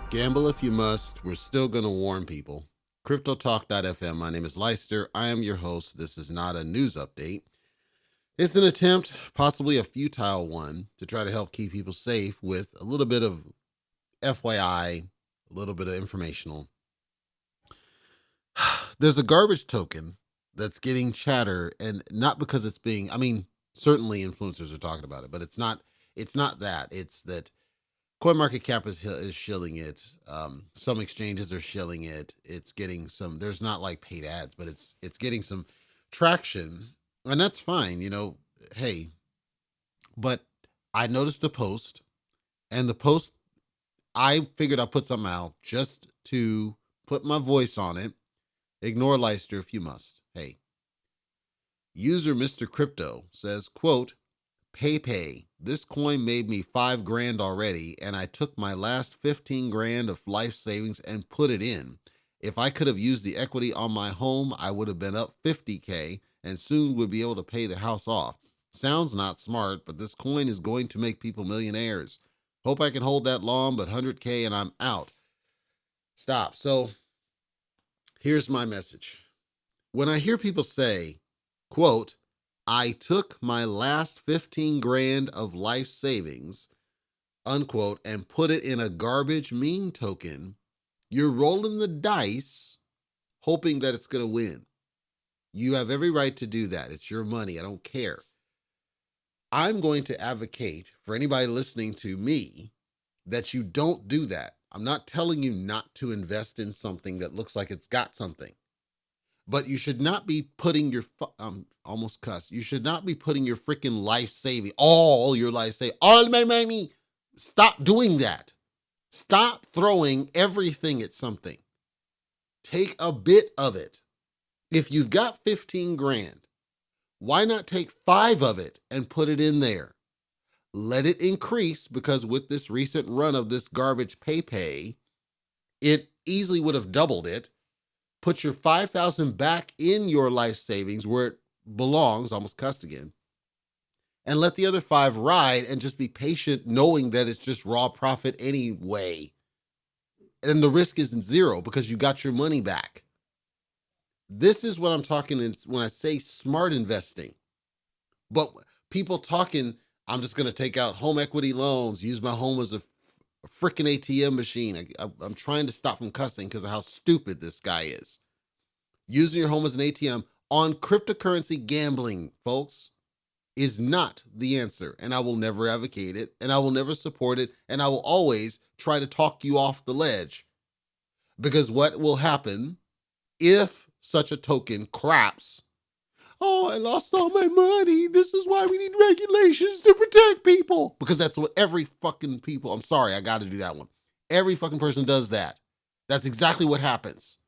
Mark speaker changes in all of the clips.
Speaker 1: Gamble if you must. We're still going to warn people. CryptoTalk.fm. My name is Leister. I am your host. This is not a news update. It's an attempt, possibly a futile one, to try to help keep people safe with a little bit of FYI, a little bit of informational. There's a garbage token that's getting chatter, and not because it's being, certainly influencers are talking about it, but it's not that. It's that CoinMarketCap is shilling it. Some exchanges are shilling it. It's getting some. There's not like paid ads, but it's getting some traction, and that's fine. Hey, but I noticed a post, and the post, I figured I'd put something out just to put my voice on it. Ignore Leister if you must. Hey, user Mr. Crypto says, quote, "Pay. This coin made me $5,000 already, and I took my last 15 grand of life savings and put it in. If I could have used the equity on my home, I would have been up 50K and soon would be able to pay the house off. Sounds not smart, but this coin is going to make people millionaires. Hope I can hold that long, but 100K and I'm out." Stop. So here's my message. When I hear people say, quote, "I took my last 15 grand of life savings," unquote, "and put it in a garbage meme token," you're rolling the dice hoping that it's going to win. You have every right to do that. It's your money. I don't care. I'm going to advocate for anybody listening to me that you don't do that. I'm not telling you not to invest in something that looks like it's got something. But you should not be putting your, almost cuss, you should not be putting your freaking life saving, all your life saving, all my money. Stop doing that. Stop throwing everything at something. Take a bit of it. If you've got 15 grand, why not take 5 of it and put it in there? Let it increase, because with this recent run of this garbage pay, it easily would have doubled it. Put your 5,000 back in your life savings where it belongs, almost cussed again, and let the other 5 ride and just be patient, knowing that it's just raw profit anyway. And the risk isn't zero because you got your money back. This is what I'm talking when I say smart investing. But people talking, I'm just going to take out home equity loans, use my home as a freaking ATM machine. I'm trying to stop from cussing because of how stupid this guy is. Using your home as an ATM on cryptocurrency gambling, folks, is not the answer. And I will never advocate it, and I will never support it, and I will always try to talk you off the ledge. Because what will happen if such a token craps? "Oh, I lost all my money. This is why we need regulations to protect people." Because that's what every fucking people, I'm sorry, I got to do that one. Every fucking person does that. That's exactly what happens.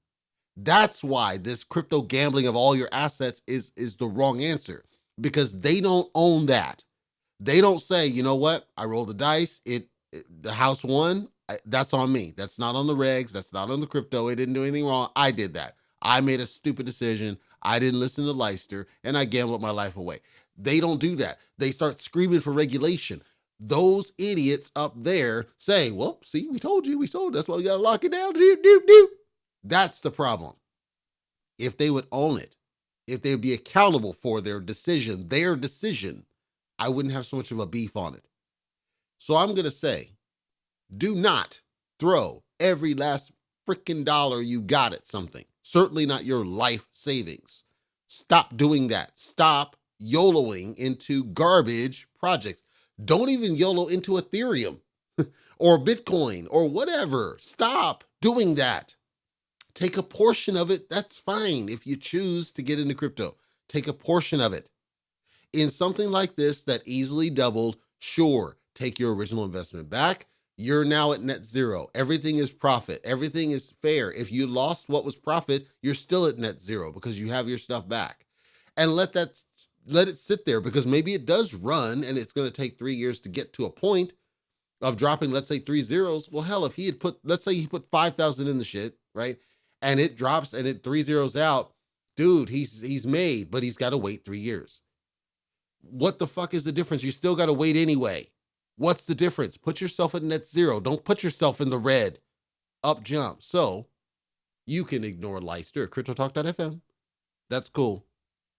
Speaker 1: That's why this crypto gambling of all your assets is the wrong answer, because they don't own that. They don't say, you know what, I rolled the dice, the house won, that's on me. That's not on the regs, that's not on the crypto, it didn't do anything wrong, I did that. I made a stupid decision, I didn't listen to Leister, and I gambled my life away. They don't do that. They start screaming for regulation. Those idiots up there say, "Well, see, we told you, we sold, that's why we gotta lock it down, That's the problem. If they would own it, if they would be accountable for their decision, I wouldn't have so much of a beef on it. So I'm going to say, do not throw every last freaking dollar you got at something. Certainly not your life savings. Stop doing that. Stop YOLOing into garbage projects. Don't even YOLO into Ethereum or Bitcoin or whatever. Stop doing that. Take a portion of it. That's fine. If you choose to get into crypto, take a portion of it. In something like this that easily doubled, sure, take your original investment back. You're now at net zero. Everything is profit. Everything is fair. If you lost what was profit, you're still at net zero because you have your stuff back. And let it sit there, because maybe it does run and it's going to take 3 years to get to a point of dropping, let's say 3 zeros. Well, hell, if he had let's say he put 5,000 in the shit, right? And it drops and it 3 zeros out, dude, he's made, but he's got to wait 3 years. What the fuck is the difference? You still got to wait anyway. What's the difference? Put yourself at net zero. Don't put yourself in the red. up jump. So you can ignore Leicester at CryptoTalk.fm. That's cool.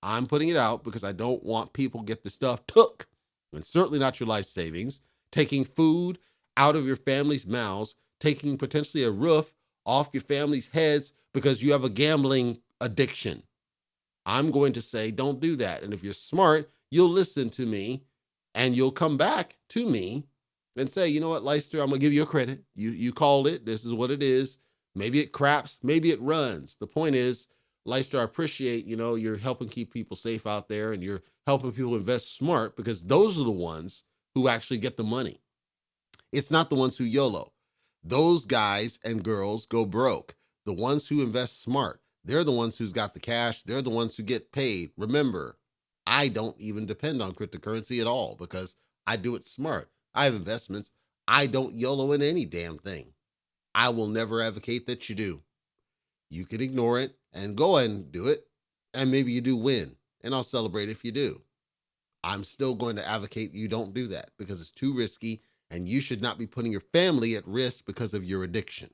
Speaker 1: I'm putting it out because I don't want people to get the stuff took, and certainly not your life savings, taking food out of your family's mouths, taking potentially a roof off your family's heads because you have a gambling addiction. I'm going to say, don't do that. And if you're smart, you'll listen to me and you'll come back to me and say, you know what, Leicester, I'm going to give you a credit. You called it. This is what it is. Maybe it craps. Maybe it runs. The point is, Leicester, I appreciate, you're helping keep people safe out there and you're helping people invest smart because those are the ones who actually get the money. It's not the ones who YOLO. Those guys and girls go broke. The ones who invest smart, they're the ones who's got the cash. They're the ones who get paid. Remember, I don't even depend on cryptocurrency at all because I do it smart. I have investments. I don't YOLO in any damn thing. I will never advocate that you do. You can ignore it and go ahead and do it. And maybe you do win. And I'll celebrate if you do. I'm still going to advocate you don't do that because it's too risky and you should not be putting your family at risk because of your addiction.